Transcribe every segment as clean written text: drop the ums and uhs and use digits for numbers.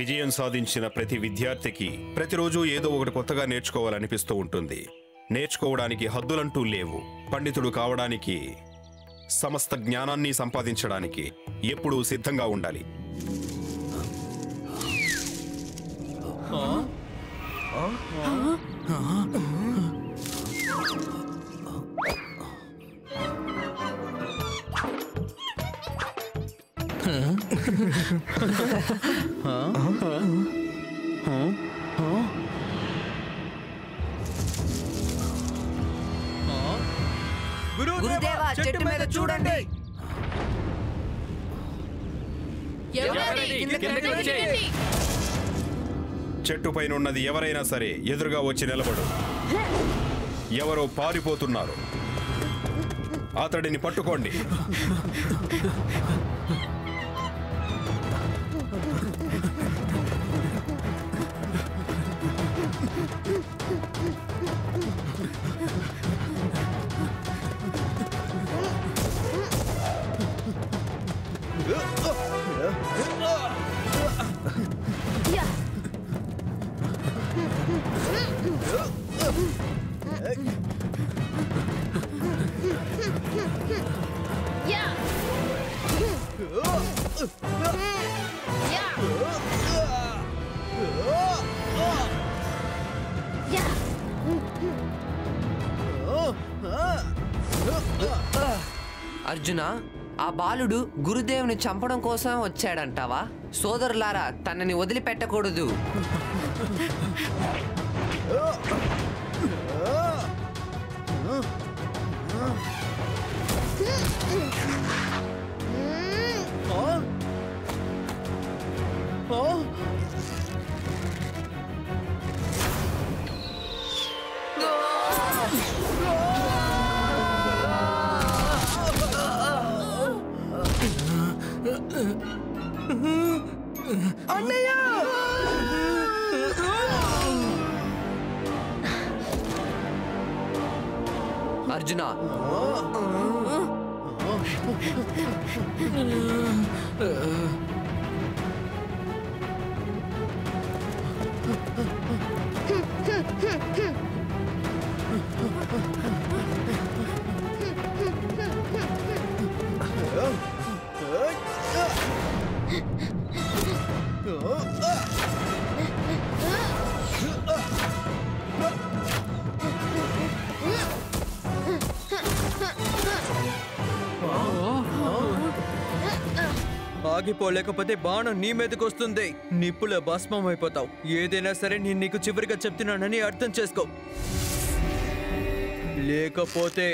విజయం సాధించిన ప్రతి విద్యార్థికి ప్రతిరోజు ఏదో ఒకటి కొత్తగా నేర్చుకోవాలనిపిస్తూ ఉంటుంది. నేర్చుకోవడానికి హద్దులంటూ లేవు. పండితుడు కావడానికి, సమస్త జ్ఞానాన్ని సంపాదించడానికి ఎప్పుడూ సిద్ధంగా ఉండాలి. గురుదేవా, చెట్టు మీద చూడండి. చెట్టు పైన ఉన్నది ఎవరైనా సరే ఎదురుగా వచ్చి నిలబడు. ఎవరో పారిపోతున్నారు, అతడిని పట్టుకోండి. అర్జున, ఆ బాలుడు గురుదేవుని చంపడం కోసం వచ్చాడంటావా? సోదరులారా, తనని వదిలిపెట్టకూడదు. అన్నయ్య! అర్జున, ఆగిపోలేకపోతే బాణం నీ మీదకి వస్తుంది. నిప్పుల భస్మం అయిపోతావు. ఏదైనా సరే నేను నీకు చివరిగా చెప్తున్నానని అర్థం చేసుకో, లేకపోతే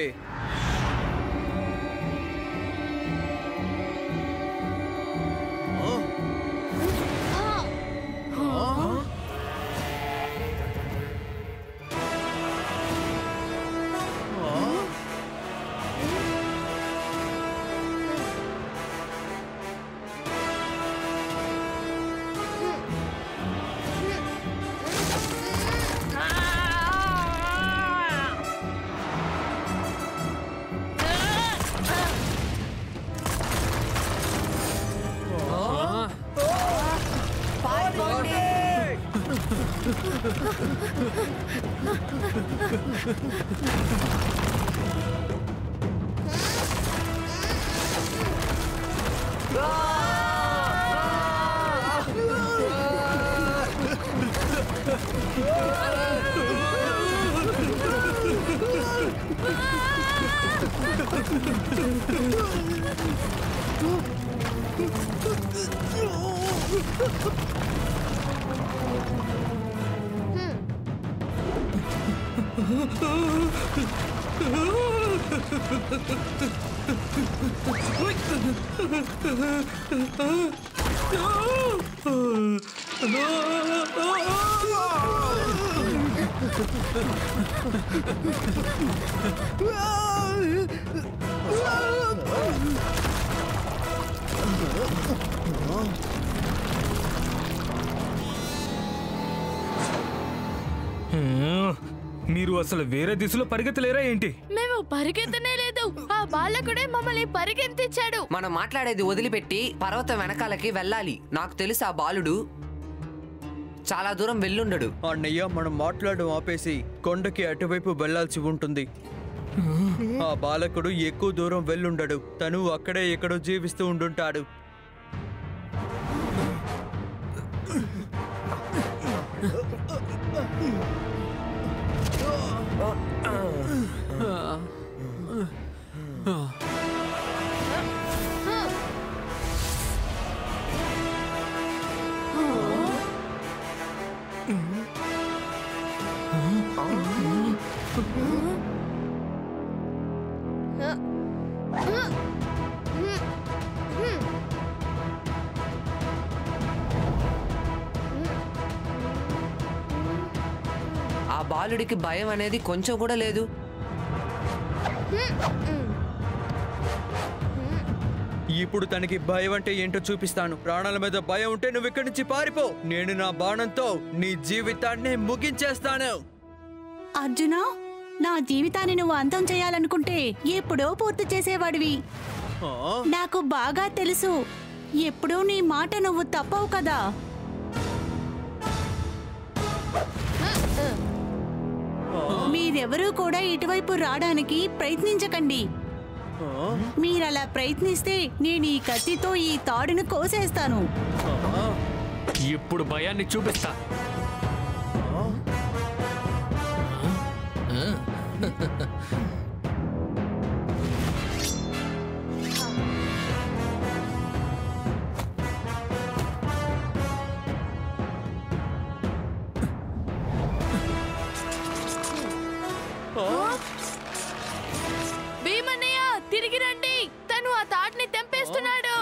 మీరు అసలు వేరే దిశలో పరిగెత్తలేరా ఏంటి? మేము పరిగెత్తనే లేదు, ఆ బాలకుడే మమ్మల్ని పరిగెత్తించాడు. మనం మాట్లాడేది వదిలిపెట్టి పర్వతం వెనకాలకి వెళ్ళాలి. నాకు తెలుసు ఆ బాలుడు చాలా దూరం వెళ్ళుండడు. అన్నయ్య, మనం మాట్లాడడం ఆపేసి కొండకి అటువైపు వెళ్లాల్సి ఉంటుంది. ఆ బాలకుడు ఎక్కువ దూరం వెళ్ళుండడు. తను అక్కడే ఎక్కడో జీవిస్తూ ఉండుంటాడు. ఆ బాలుడికి భయం అనేది కొంచెం కూడా లేదు. ఇప్పుడు తనకి భయం అంటే ఏంటో చూపిస్తాను. ప్రాణాల మీద భయం ఉంటే నువ్వు ఇక్కడి నుంచి పారిపో. నేను నా బాణంతో నీ జీవితాన్ని ముగించేస్తాను. అర్జున, నా జీవితాన్ని నువ్వు అంతం చేయాలనుకుంటే ఎప్పుడో పూర్తి చేసేవాడివి. ఆ? నాకు బాగా తెలుసు. ఎప్పుడూ నీ మాట నువ్వు తప్పవు కదా. మీరెవరూ కూడా ఇటువైపు రావడానికి ప్రయత్నించకండి. మీరలా ప్రయత్నిస్తే నేను ఈ కత్తితో ఈ తాడును కోసేస్తాను. ఇప్పుడు భయాన్ని చూపిస్తా. భీమన్నయ్య, తిరిగి రండి. తను ఆ తాటిని తెంపేస్తున్నాడు.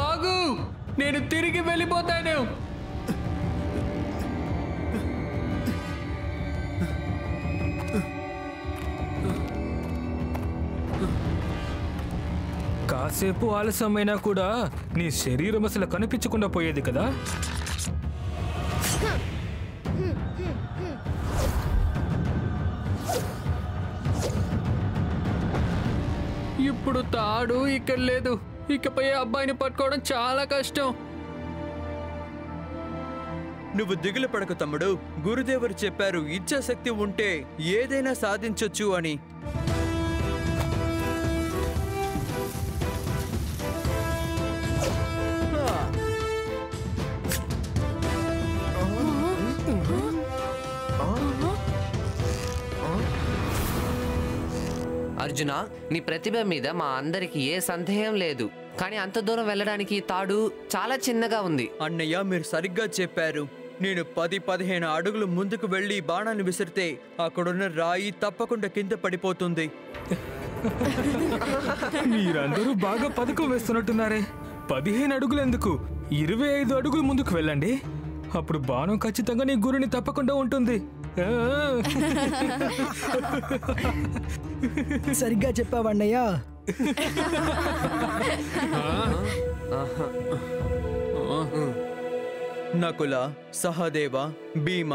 ఆగు, నేను తిరిగి వెళ్ళిపోతాను. కాసేపు ఆలస్యమైనా కూడా నీ శరీరం అసలు కనిపించకుండా పోయేది కదా. ఇప్పుడు తాడు ఇక్కడ లేదు. ఇకపై అబ్బాయిని పట్టుకోవడం చాలా కష్టం. నువ్వు దిగులు పడకు తమ్ముడు. గురుదేవుడు చెప్పారు, ఇచ్ఛాశక్తి ఉంటే ఏదైనా సాధించొచ్చు అని. అర్జున, నీ ప్రతిభ మీద మా అందరికి ఏ సందేహం లేదు. కానీ అంత దూరం వెళ్ళడానికి ఈ తాడు చాలా చిన్నగా ఉంది. అన్నయ్య, మీరు సరిగ్గా చెప్పారు. నేను 10-15 అడుగులు ముందుకు వెళ్లి బాణాన్ని విసిరితే అక్కడున్న రాయి తప్పకుండా కింద పడిపోతుంది. మీరందరూ బాగా పథకం వేస్తున్నట్టున్నారే. 15 అడుగులు ఎందుకు, 25 అడుగులు ముందుకు వెళ్ళండి. అప్పుడు బాణం ఖచ్చితంగా నీ గురిని తప్పకుండా ఉంటుంది. సరిగ్గా చెప్పావన్నయ్య. నకుల, సహదేవ, భీమ,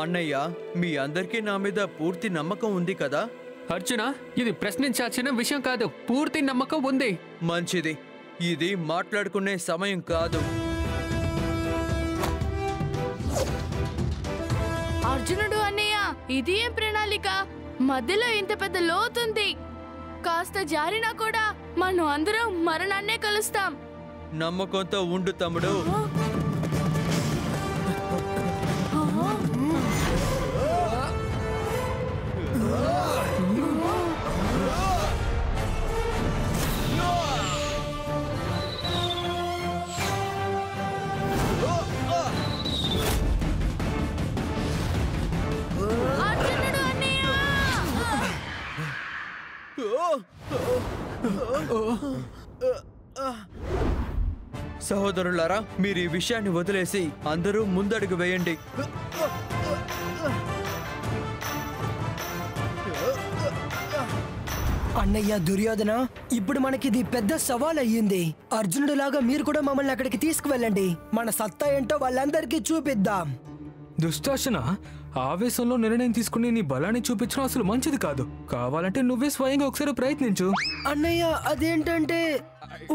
అన్నయ్య, మీ అందరికీ నా మీద పూర్తి నమ్మకం ఉంది కదా? అర్జున, ఇది ప్రశ్నించాల్సిన విషయం కాదు. పూర్తి నమ్మకం ఉంది. మంచిది. ఇది మాట్లాడుకునే సమయం కాదు. అర్జునుడు అన్నయ్య, ఇది ఏం ప్రణాళిక? మధ్యలో ఇంత పెద్ద లోతుంది. కాస్త జారినా కూడా మనం అందరం మరణాన్నే కలుస్తాం. నమ్మకంతో ఉండు తమ్ముడు. అర్జునుడు అన్నయ్య! సహోదరులారా, మీరు ఈ విషయాన్ని వదిలేసి అందరూ ముందడుగు వేయండి. అన్నయ్య దుర్యోధన, ఇప్పుడు మనకిది పెద్ద సవాల్ అయ్యింది. అర్జునుడిలాగా మీరు కూడా మమ్మల్ని అక్కడికి తీసుకువెళ్ళండి. మన సత్తా ఏంటో వాళ్ళందరికీ చూపిద్దాం. దుష్టాసన, ఆవేశంలో నిర్ణయం తీసుకుని నీ బలాన్ని చూపించడం అసలు మంచిది కాదు. కావాలంటే నువ్వే స్వయంగా ఒకసారి ప్రయత్నించు. అన్నయ్య అదేంటంటే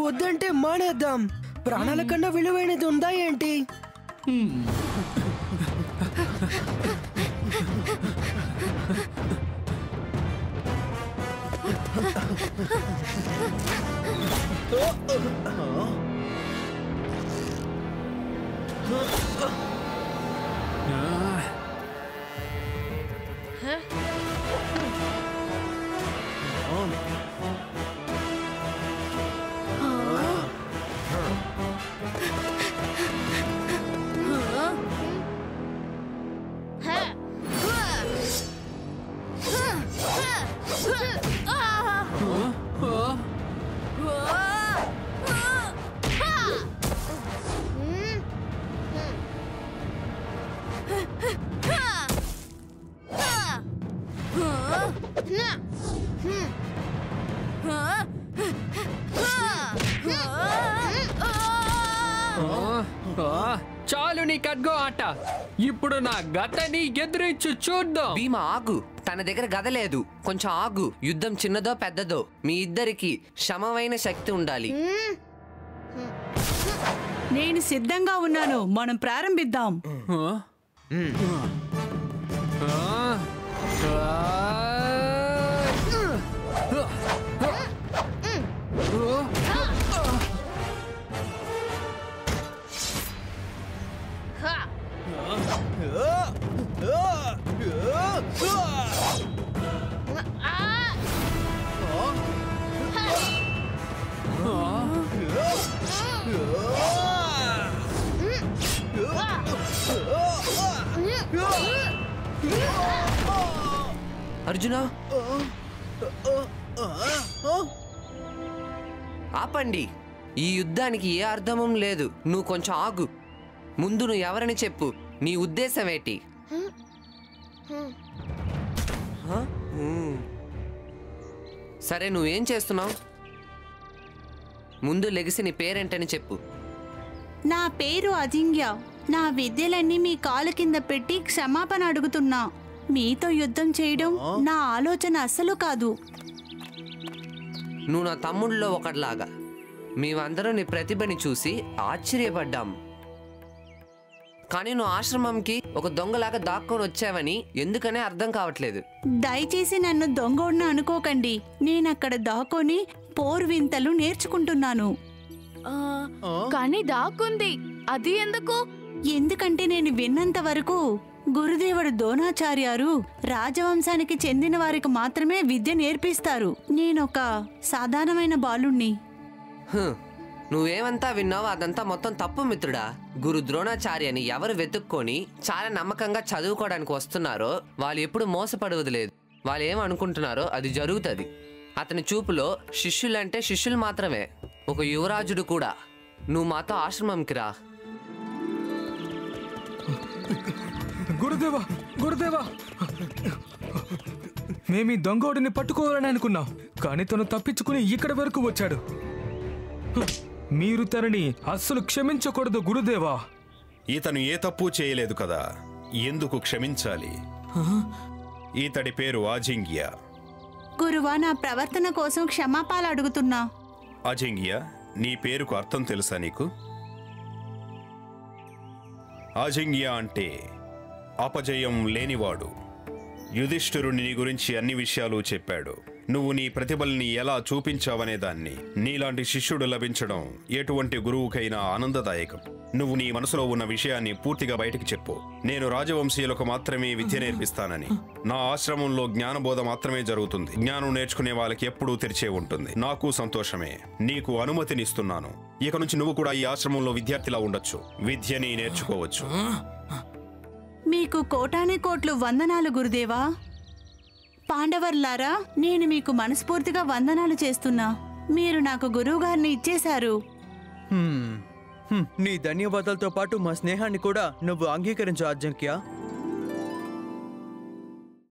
వద్దంటే మానేద్దాం. ప్రాణాల కన్నా విలువైనది ఉందా ఏంటి? చాలు నీ ఖడ్గో ఆట. ఇప్పుడు నా గతని ఎదురించి చూద్దాం. భీమా ఆగు, తన దగ్గర గద లేదు. కొంచెం ఆగు. యుద్ధం చిన్నదో పెద్దదో మీ ఇద్దరికి సమమైన శక్తి ఉండాలి. నేను సిద్ధంగా ఉన్నాను. మనం ప్రారంభిద్దాం. అర్జున, ఆపండి. ఈ యుద్ధానికి ఏ అర్థమం లేదు. నువ్వు కొంచెం ఆగు. ముందు నువ్వు ఎవరని చెప్పు. నీ ఉద్దేశం ఏంటి? సరే, నువ్వేం చేస్తున్నావు? ముందు లెగిసి నీ పేరేంటని చెప్పు. నా పేరు అజింగ్య. నా విద్యలన్నీ మీ కాలు కింద పెట్టి క్షమాపణ అడుగుతున్నా. మీతో యుద్ధం చేయడం నా ఆలోచన అస్సలు కాదు. నువ్వు నా తమ్ముళ్ళలో ఒకటిలాగా. మేమందరం నీ ప్రతిభని చూసి ఆశ్చర్యపడ్డాం. కానీ నువ్వు ఆశ్రమంకి ఒక దొంగలాగా దాక్కొని వచ్చావని ఎందుకనే అర్థం కావట్లేదు. దయచేసి నన్ను దొంగోడిన అనుకోకండి. నేనక్కడ దాక్కొని పోర్వింతలు నేర్చుకుంటున్నాను. కానీ దాక్కుంది, అది ఎందుకు? ఎందుకంటే నేను విన్నంత వరకు గురుదేవుడు ద్రోణాచార్యారు రాజవంశానికి చెందిన వారికి మాత్రమే విద్య నేర్పిస్తారు. నేనొక సాధారణమైన బాలుణ్ణి. నువ్వేమంతా విన్నావో అదంతా మొత్తం తప్పు మిత్రుడా. గురు ద్రోణాచార్యని ఎవరు వెతుక్కొని చాలా నమ్మకంగా చదువుకోవడానికి వస్తున్నారో వాళ్ళు ఎప్పుడు మోసపడవదు లేదు. వాళ్ళు ఏమనుకుంటున్నారో అది జరుగుతుంది. అతని చూపులో శిష్యులంటే శిష్యులు మాత్రమే, ఒక యువరాజుడు కూడా. నువ్వు మాతో ఆశ్రమంకి రా. గురుదేవా, గురుదేవా, మేమీ దొంగోడిని పట్టుకోవాలని అనుకున్నాం. కానీ తను తప్పించుకుని ఇక్కడి వరకు వచ్చాడు. మీరు తనని అస్సలు క్షమించకూడదు గురుదేవా. ఇతను ఏ తప్పు చేయలేదు కదా, ఎందుకు క్షమించాలి? ఇతడి పేరు అజింగ్య. గురువా, నా ప్రవర్తన కోసం క్షమాపణ అడుగుతున్నా. అజింగ్య, నీ పేరుకు అర్థం తెలుసా నీకు? అజింగ్య అంటే అపజయం లేనివాడు. యుధిష్ఠిరుని నీ గురించి అన్ని విషయాలు చెప్పాడు. నువ్వు నీ ప్రతిభల్ని ఎలా చూపించావనే దాన్ని. నీలాంటి శిష్యుడు లభించడం ఎటువంటి గురువుకైనా ఆనందదాయకం. నువ్వు నీ మనసులో ఉన్న విషయాన్ని పూర్తిగా బయటికి చెప్పు. నేను రాజవంశీయులకు మాత్రమే విద్య నేర్పిస్తానని. నా ఆశ్రమంలో జ్ఞానబోధ మాత్రమే జరుగుతుంది. జ్ఞానం నేర్చుకునే వాళ్ళకి ఎప్పుడూ తెరిచే ఉంటుంది. నాకు సంతోషమే. నీకు అనుమతినిస్తున్నాను. ఇక నుంచి నువ్వు కూడా ఈ ఆశ్రమంలో విద్యార్థిలా ఉండొచ్చు. విద్యని నేర్చుకోవచ్చు. మీకు కోటానే కోట్లు వందనాలు గురుదేవా. పాండవర్లారా, నేను మీకు మనస్ఫూర్తిగా వందనాలు చేస్తున్నా. మీరు నాకు గురువుగారిని ఇచ్చేశారు. నీ ధన్యవాదాలతో పాటు మా స్నేహాన్ని కూడా నువ్వు అంగీకరించు అజింక్య.